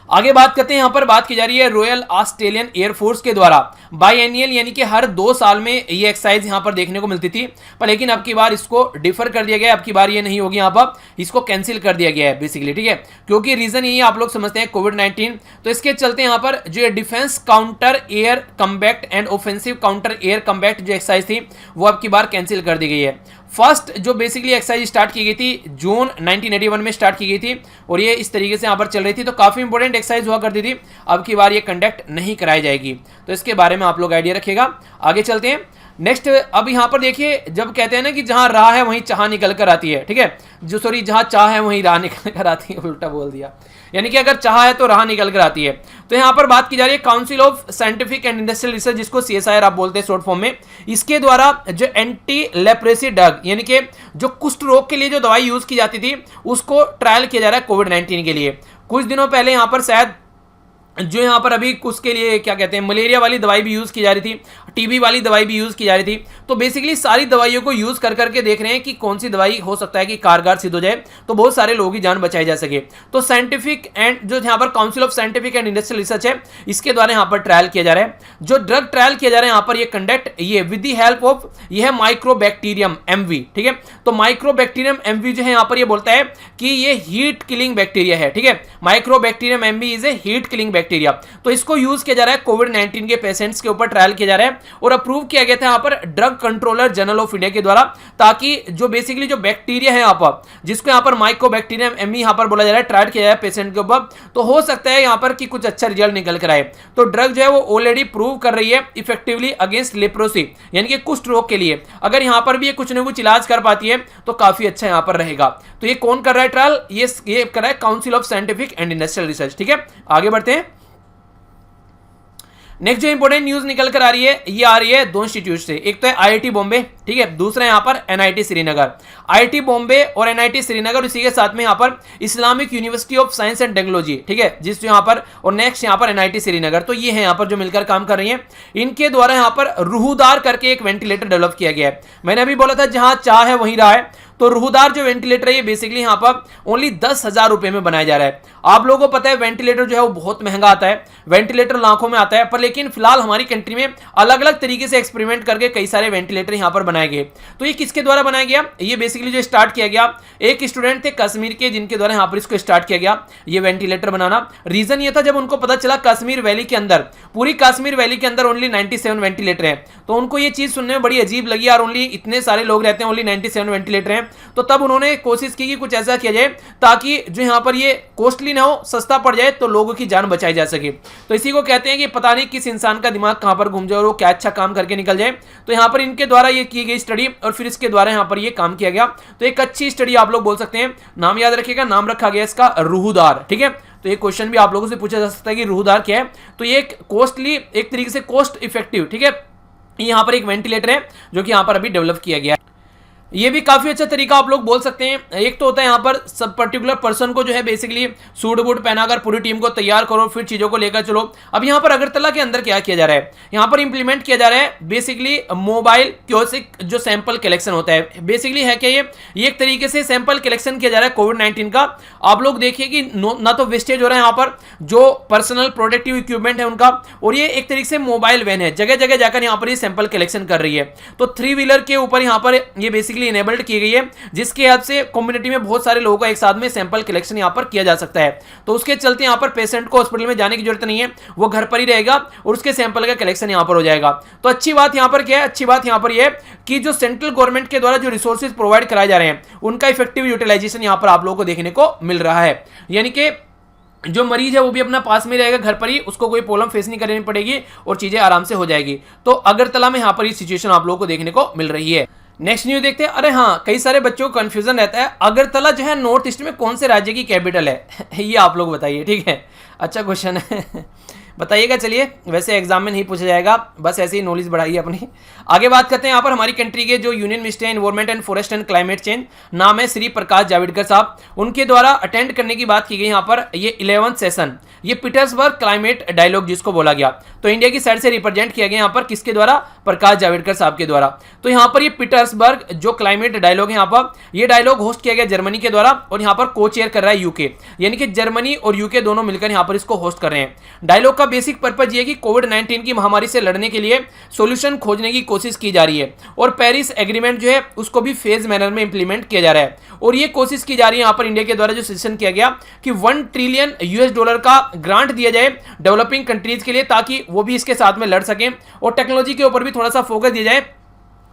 A: आगे बात करते हैं, यहां पर बात की जा रही है रॉयल ऑस्ट्रेलियन एयरफोर्स के द्वारा बायएनियल यानी कि हर 2 साल में ये एक्सरसाइज यहां पर देखने को मिलती थी, पर लेकिन अब की बार इसको डिफर कर दिया गया है, अब की बार ये नहीं होगी, यहां पर इसको कैंसिल कर दिया गया है बेसिकली, ठीक है। क्योंकि रीजन यही आप लोग समझते हैं कोविड-19, तो इसके चलते यहां पर जो defence counter air combat and offensive counter air combat जो एक्सरसाइज थी वो अब की बार कैंसिल कर दी गई है। फर्स्ट जो बेसिकली एक्सरसाइज स्टार्ट की गई थी जून 1981 में स्टार्ट की गई थी, और ये इस तरीके से यहाँ पर चल रही थी, तो काफी इंपॉर्टेंट एक्सरसाइज हुआ करती थी। अब की बार ये कंडक्ट नहीं कराई जाएगी, तो इसके बारे में आप लोग आइडिया रखिएगा। आगे चलते हैं नेक्स्ट। अब यहाँ पर देखिए, जब कहते हैं ना कि जहां राह है वहीं चाह निकल कर आती है, ठीक है, जहां चाह है वहीं राह निकल कर आती है, उल्टा बोल दिया, यानी कि अगर चाह है तो राह निकल कर आती है। तो यहाँ पर बात की जा रही है council of scientific and industrial research, जिसको CSIR आप बोलते हैं शॉर्ट फॉर्म में, इसके द्वारा जो एंटी लेप्रेसी ड्रग यानी कि जो कुष्ठ रोग के लिए जो दवाई यूज की जाती थी उसको ट्रायल किया जा रहा है कोविड-19 के लिए। कुछ दिनों पहले यहाँ पर शायद जो यहाँ पर अभी उसके लिए क्या कहते हैं मलेरिया वाली दवाई भी यूज की जा रही थी, टीबी वाली दवाई भी यूज की जा रही थी। तो बेसिकली सारी दवाइयों को यूज कर करके देख रहे हैं कि कौन सी दवाई हो सकता है कि कारगर सिद्ध हो जाए, तो बहुत सारे लोगों की जान बचाई जा सके। तो साइंटिफिक एंड जो यहाँ पर council of scientific and industrial research है, इसके द्वारा यहाँ पर ट्रायल किया जा रहा है। जो ड्रग ट्रायल किया जा रहा है यहाँ पर ये कंडक्ट ये विद द हेल्प ऑफ ये है माइक्रोबैक्टीरियम MV, ठीक है। तो माइक्रोबैक्टीरियम MV जो है यहाँ पर ये बोलता है कि ये हीट किलिंग बैक्टीरिया है, ठीक है। Mycobacterium MV is a heat killing bacteria. तो इसको यूज किया जा रहा है कोविड-19 के पेशेंट्स के ऊपर ट्रायल किया जा रहा है, और अप्रूव किया गया था यहाँ पर drug controller general of India के द्वारा, ताकि जो बेसिकली जो बैक्टीरिया है यहाँ पर जिसको यहाँ पर माइक्रोबैक्टीरियम MV यहाँ पर बोला जा रहा है ट्रायल किया जाए पेशेंट के ऊपर, तो हो सकता है यहाँ पर कि कुछ अच्छा रिजल्ट निकल कर आए। तो ड्रग जो है वो ऑलरेडी प्रूव कर रही है इफेक्टिवली अगेंस्ट लेप्रोसी यानी कि कुष्ठ रोग के लिए। अगर यहाँ पर भी ये कुछ न कुछ इलाज कर पाती है तो काफी अच्छा यहाँ पर रहेगा। तो ये कौन कर रहा है ट्रायल, ये कर रहा है council of scientific and industrial research, ठीक है। आगे बढ़ते हैं। नेक्स्ट जो इंपॉर्टेंट न्यूज निकल कर आ रही है, ये आ रही है दो इंस्टीट्यूट से। एक तो है आईआईटी बॉम्बे, ठीक है, दूसरा यहां पर एनआईटी श्रीनगर। आईआईटी बॉम्बे और एनआईटी श्रीनगर, इसी के साथ में यहां पर Islamic university of science and technology, ठीक है, जिस यहां पर, और नेक्स्ट यहां पर एनआईटी श्रीनगर। तो ये है यहां पर जो मिलकर काम कर रही है। इनके द्वारा यहां पर रूहदार करके एक वेंटिलेटर डेवलप किया गया है। मैंने अभी बोला था जहां चाह है वहीं राह है, तो रूहदार जो वेंटिलेटर है ये बेसिकली यहां पर ओनली 10,000 रुपए में बनाया जा रहा है। आप लोगों को पता है वेंटिलेटर जो है वो बहुत महंगा आता है, वेंटिलेटर लाखों में आता है, पर लेकिन फिलहाल हमारी कंट्री में अलग अलग तरीके से एक्सपेरिमेंट करके कई सारे वेंटिलेटर यहां पर बनाए गए। तो ये किसके द्वारा बनाया गया? ये बेसिकली जो स्टार्ट किया गया, एक स्टूडेंट थे कश्मीर के, जिनके द्वारा यहां पर इसको स्टार्ट किया गया ये वेंटिलेटर बनाना। रीजन ये था, जब उनको पता चला कश्मीर वैली के अंदर, पूरी कश्मीर वैली के अंदर ओनली 97 वेंटिलेटर हैं, तो उनको ये चीज सुनने में बड़ी अजीब लगी यार, ओनली इतने सारे लोग रहते हैं, ओनली 97 वेंटिलेटर हैं। तो तब उन्होंने कोशिश की कि कुछ ऐसा किया जाए ताकि जो यहां पर ये कॉस्टली ना हो, सस्ता पड़ जाए, तो लोगों की जान बचाई जा सके। तो इसी को कहते हैं कि पता नहीं किस इंसान का दिमाग कहां पर घूम जाए और वो क्या अच्छा काम करके निकल जाए। तो यहां पर इनके द्वारा ये की गई स्टडी और फिर इसके द्वारा यहां पर ये काम किया गया। तो एक अच्छी स्टडी आप लोग बोल सकते हैं। नाम याद रखिएगा, नाम रखा गया इसका रूहदार, ठीक है। तो ये क्वेश्चन भी आप लोगों से पूछा जा सकता है कि रूहदार क्या है। तो ये एक कॉस्टली, एक तरीके से कॉस्ट इफेक्टिव, ठीक है, यहां पर एक वेंटिलेटर है जो कि यहां पर अभी डेवलप किया गया है। ये भी काफी अच्छा तरीका आप लोग बोल सकते हैं। एक तो होता है यहाँ पर सब पर्टिकुलर पर्सन को जो है बेसिकली सूट बूट पहनाकर पूरी टीम को तैयार करो, फिर चीजों को लेकर चलो। अब यहाँ पर अगरतला के अंदर क्या किया जा रहा है, यहाँ पर इंप्लीमेंट किया जा रहा है बेसिकली मोबाइल क्योसिक जो सैंपल कलेक्शन होता है। बेसिकली है क्या, ये एक तरीके से सैंपल कलेक्शन किया जा रहा है कोविड-19 का। आप लोग देखिए कि ना तो वेस्टेज हो रहा है यहाँ पर जो पर्सनल प्रोटेक्टिव इक्विपमेंट है उनका, और ये एक तरीके से मोबाइल वैन है, जगह जगह जाकर यहाँ पर ये सैंपल कलेक्शन कर रही है। तो 3 व्हीलर के ऊपर यहाँ पर ये बेसिकली इनेबल्ड की गई है, जिसके हेल्प से कम्युनिटी में बहुत सारे लोगों का एक साथ में सैंपल कलेक्शन यहां पर किया जा सकता है। तो उसके चलते यहां पर पेशेंट को हॉस्पिटल में जाने की जरूरत नहीं है, वो घर पर ही रहेगा और उसके सैंपल का कलेक्शन यहां पर हो जाएगा। तो अच्छी बात यहां पर क्या है, अच्छी बात यहां पर यह कि जो सेंट्रल गवर्नमेंट के द्वारा जो रिसोर्सेज प्रोवाइड कराए जा रहे हैं उनका इफेक्टिव यूटिलाइजेशन यहां पर आप लोगों को देखने को मिल रहा है। यानी कि जो मरीज है वो भी अपना पास में रहेगा, घर पर ही, उसको कोई प्रॉब्लम फेस नहीं करनी पड़ेगी और चीजें आराम से हो जाएगी। तो अगरतला में यहां पर ये सिचुएशन आप लोगों को देखने को मिल रही है। नेक्स्ट न्यूज देखते हैं। अरे हाँ, कई सारे बच्चों को कंफ्यूजन रहता है, अगरतला जो है नॉर्थ ईस्ट में कौन से राज्य की कैपिटल है ये आप लोग बताइए, ठीक है। अच्छा क्वेश्चन है बताइएगा। चलिए, वैसे एग्जाम में नहीं पूछा जाएगा, बस ऐसे ही नॉलेज बढ़ाइए अपनी। आगे बात करते हैं। यहाँ पर हमारी कंट्री के जो union minister environment and forest and climate change, नाम है श्री प्रकाश जावड़ेकर साहब, उनके द्वारा अटेंड करने की बात की गई। यहाँ पर ये 11th सेशन, ये पीटर्सबर्ग क्लाइमेट डायलॉग जिसको बोला गया, तो इंडिया की साइड से रिप्रेजेंट किया गया यहाँ पर किसके द्वारा, प्रकाश जावड़ेकर साहब के द्वारा। तो यहाँ पर ये पीटर्सबर्ग जो क्लाइमेट डायलॉग है, यहाँ पर ये डायलॉग होस्ट किया गया जर्मनी के द्वारा, और यहाँ पर को चेयर कर रहा है यूके, यानी कि जर्मनी और यूके दोनों मिलकर यहाँ पर इसको होस्ट कर रहे हैं। डायलॉग का बेसिक पर्पज ये कि कोविड-19 की महामारी से लड़ने के लिए सॉल्यूशन खोजने की कोशिश की जा रही है, और पेरिस एग्रीमेंट जो है उसको भी फेज मैनर में इंप्लीमेंट किया जा रहा है। और ये कोशिश की जा रही है यहाँ पर इंडिया के द्वारा जो सजेशन किया गया कि $1 ट्रिलियन का ग्रांट दिया जाए डेवलपिंग कंट्रीज के लिए, ताकि वो भी इसके साथ में लड़ सकें, और टेक्नोलॉजी के ऊपर भी थोड़ा सा फोकस दिया जाए।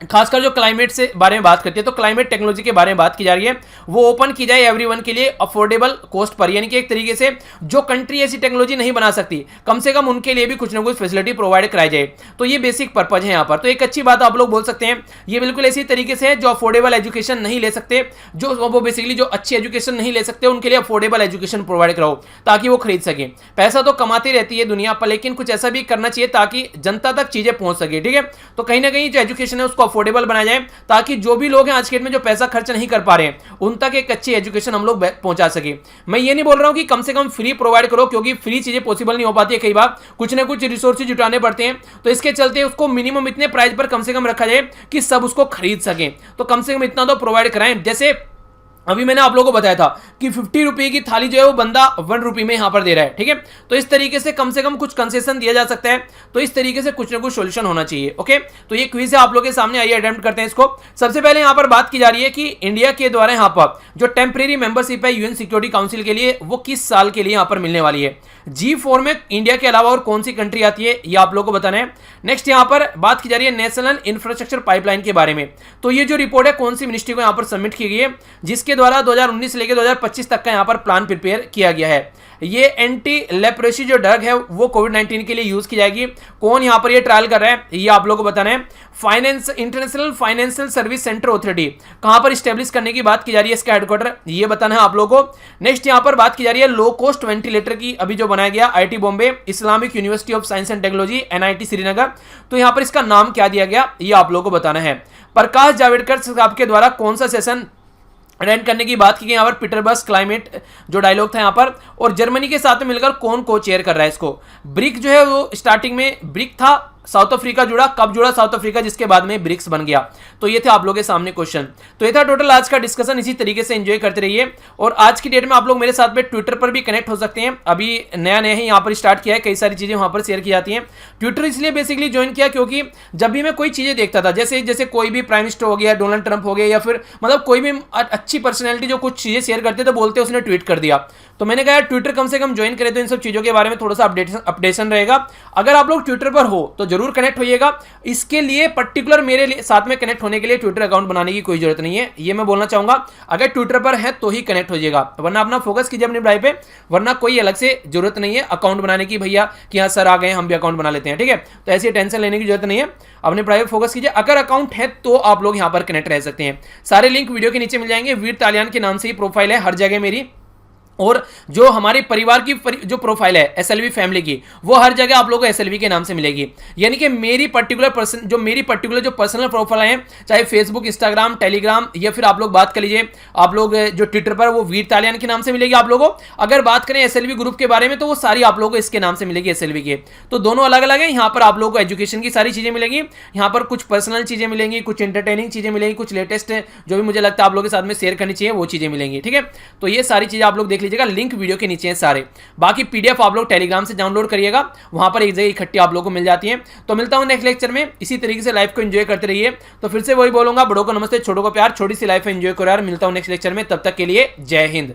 A: खासकर जो क्लाइमेट से बारे में बात करती है, तो क्लाइमेट टेक्नोलॉजी के बारे में बात की जा रही है, वो ओपन की जाए एवरीवन के लिए अफोर्डेबल कॉस्ट पर, यानी कि एक तरीके से जो कंट्री ऐसी टेक्नोलॉजी नहीं बना सकती, कम से कम उनके लिए भी कुछ ना कुछ फैसिलिटी प्रोवाइड कराई जाए। तो ये बेसिक पर्पज है यहाँ पर। तो एक अच्छी बात आप लोग बोल सकते हैं, ये बिल्कुल इसी तरीके से है जो अफोर्डेबल एजुकेशन नहीं ले सकते, जो वो बेसिकली जो अच्छी एजुकेशन नहीं ले सकते, उनके लिए अफोर्डेबल एजुकेशन प्रोवाइड कराओ ताकि वो खरीद सके। पैसा तो कमाती रहती है दुनिया पर, लेकिन कुछ ऐसा भी करना चाहिए ताकि जनता तक चीजें पहुंच सके, ठीक है। तो कहीं ना कहीं जो एजुकेशन है उसको अफोर्डेबल बनाया जाए, ताकि जो भी लोग हैं आज के डेट में जो पैसा खर्च नहीं कर पा रहे हैं उन तक एक अच्छी एजुकेशन हम लोग पहुंचा सके। मैं ये नहीं बोल रहा हूं कि कम से कम फ्री प्रोवाइड करो, क्योंकि फ्री चीजें पॉसिबल नहीं हो पाती है, कई बार कुछ ना कुछ रिसोर्सेज जुटाने पड़ते हैं। तो इसके चलते उसको मिनिमम इतने प्राइस पर कम से कम रखा जाए कि सब उसको खरीद सकें। तो कम से कम इतना तो प्रोवाइड कराएं। जैसे अभी मैंने आप लोगों को बताया था कि 50 रुपए की थाली जो है वो बंदा 1 रुपए में यहां पर दे रहा है, ठीक है। तो इस तरीके से कम कुछ कंसेशन दिया जा सकता है। तो इस तरीके से कुछ ना कुछ सॉल्यूशन होना चाहिए, ओके। तो ये क्विज है आप लोगों के सामने, आइए अटेम्प्ट करते हैं इसको। सबसे पहले यहां पर बात की जा रही है कि इंडिया के द्वारा यहां पर जो टेम्परेरी मेंबरशिप है यूएन सिक्योरिटी काउंसिल के लिए, वो किस साल के लिए यहां पर मिलने वाली है। G4 में इंडिया के अलावा और कौन सी कंट्री आती है, ये आप लोगों को बताना है। नेक्स्ट यहां पर बात की जा रही है नेशनल इंफ्रास्ट्रक्चर पाइपलाइन के बारे में। तो ये जो रिपोर्ट है कौन सी मिनिस्ट्री को यहां पर सबमिट की गई है, जिसके इसके द्वारा 2019 से लेकर 2025 तक का यहाँ पर प्लान प्रिपेयर किया गया है। ये एंटी लेप्रेसी जो ड्रग है वो कोविड-19 के लिए यूज की जाएगी। कौन यहाँ पर ये ट्रायल कर रहा है ये आप लोगों को बताना है। International financial service centre authority कहां पर स्टैब्लिश करने की बात की जा रही है, इसका हेडक्वार्टर ये बताना है आप लोगों को। नेक्स्ट यहां पर बात की जा रही है लो कॉस्ट वेंटिलेटर की, अभी जो बनाया गया IT Bombay, Islamic university of science and technology NIT Srinagar, तो यहां पर इसका नाम क्या दिया गया ये आप लोगों को बताना है। प्रकाश जावड़ेकर साहब के द्वारा कौन सा सेशन अटेंड करने की बात की गई यहाँ पर, पीटरबर्ग क्लाइमेट जो डायलॉग था यहाँ पर, और जर्मनी के साथ में मिलकर कौन को चेयर कर रहा है इसको। ब्रिक जो है वो स्टार्टिंग में ब्रिक था, साउथ अफ्रीका जुड़ा, कब जुड़ा साउथ अफ्रीका, जिसके बाद में ब्रिक्स बन गया। तो ये थे आप लोगों के सामने क्वेश्चन। तो ये था टोटल आज का डिस्कशन, इसी तरीके से एंजॉय करते रहिए। और आज की डेट में आप लोग मेरे साथ में ट्विटर पर भी कनेक्ट हो सकते हैं, अभी नया नया ही यहाँ पर स्टार्ट किया है, कई सारी चीजें वहां पर शेयर की जाती हैं। ट्विटर इसलिए बेसिकली ज्वाइन किया क्योंकि जब भी मैं कोई चीजें देखता था, जैसे कोई भी प्राइम मिनिस्टर हो गया, डोनाल्ड ट्रंप हो गया, या फिर मतलब कोई भी अच्छी पर्सनैलिटी जो कुछ चीजें शेयर करते तो बोलते उसने ट्वीट कर दिया, तो मैंने कहा ट्विटर कम से कम ज्वाइन करें तो इन सब चीजों के बारे में थोड़ा सा अपडेशन रहेगा। अगर आप लोग ट्विटर पर हो तो जरूर कनेक्ट होइएगा। इसके लिए पर्टिकुलर मेरे लिए साथ में कनेक्ट होने के लिए ट्विटर अकाउंट बनाने की कोई जरूरत नहीं है, ये मैं बोलना चाहूंगा। अगर ट्विटर पर है तो ही कनेक्ट होइएगा, वरना अपना फोकस कीजिए अपनी पढ़ाई पे, वरना कोई अलग से जरूरत नहीं है अकाउंट बनाने की, भैया कि हाँ सर आ गए हम भी अकाउंट बना लेते हैं, ठीक है। तो ऐसी टेंशन लेने की जरूरत नहीं है, अपने पढ़ाई पर फोकस कीजिए। अगर अकाउंट है तो आप लोग यहां पर कनेक्ट रह सकते हैं। सारे लिंक वीडियो के नीचे मिल जाएंगे। वीर तालियान के नाम से ही प्रोफाइल है हर जगह मेरी, और जो हमारे परिवार की जो प्रोफाइल है एसएलवी फैमिली की, वो हर जगह आप लोगों को एसएलवी के नाम से मिलेगी। यानी कि मेरी पर्टिकुलर पर्सनल प्रोफाइल है, चाहे फेसबुक, इंस्टाग्राम, टेलीग्राम, या फिर आप लोग बात कर लीजिए आप लोग जो ट्विटर पर, वो वीर तालियान के नाम से मिलेगी आप लोगों को। अगर बात करें एसएलवी ग्रुप के बारे में तो वो सारी आप लोगों को इसके नाम से मिलेगी, एसएलवी के। तो दोनों अलग अलग है। यहाँ पर आप लोगों को एजुकेशन की सारी चीजें मिलेंगी, यहाँ पर कुछ पर्सनल चीजें मिलेंगी, कुछ इंटरटेनिंग चीजें मिलेंगी, कुछ लेटेस्ट जो भी मुझे लगता है आप लोगों के साथ में शेयर करनी चाहिए वो चीजें मिलेंगी, ठीक है। तो ये सारी चीजें आप लोग देख लीजिएगा, लिंक वीडियो के नीचे हैं सारे। बाकी पीडीएफ आप लोग टेलीग्राम से डाउनलोड करिएगा, वहां पर एक जगह इकट्ठी आप लोगों को मिल जाती है। तो मिलता हूं नेक्स्ट लेक्चर में, इसी तरीके से लाइफ को एंजॉय करते रहिए। तो फिर से वही बोलूंगा, बड़ों को नमस्ते, छोटों को प्यार, छोटी सी लाइफ एंजॉय करो यार। मिलता हूं नेक्स्ट लेक्चर में, तब तक के लिए जय हिंद।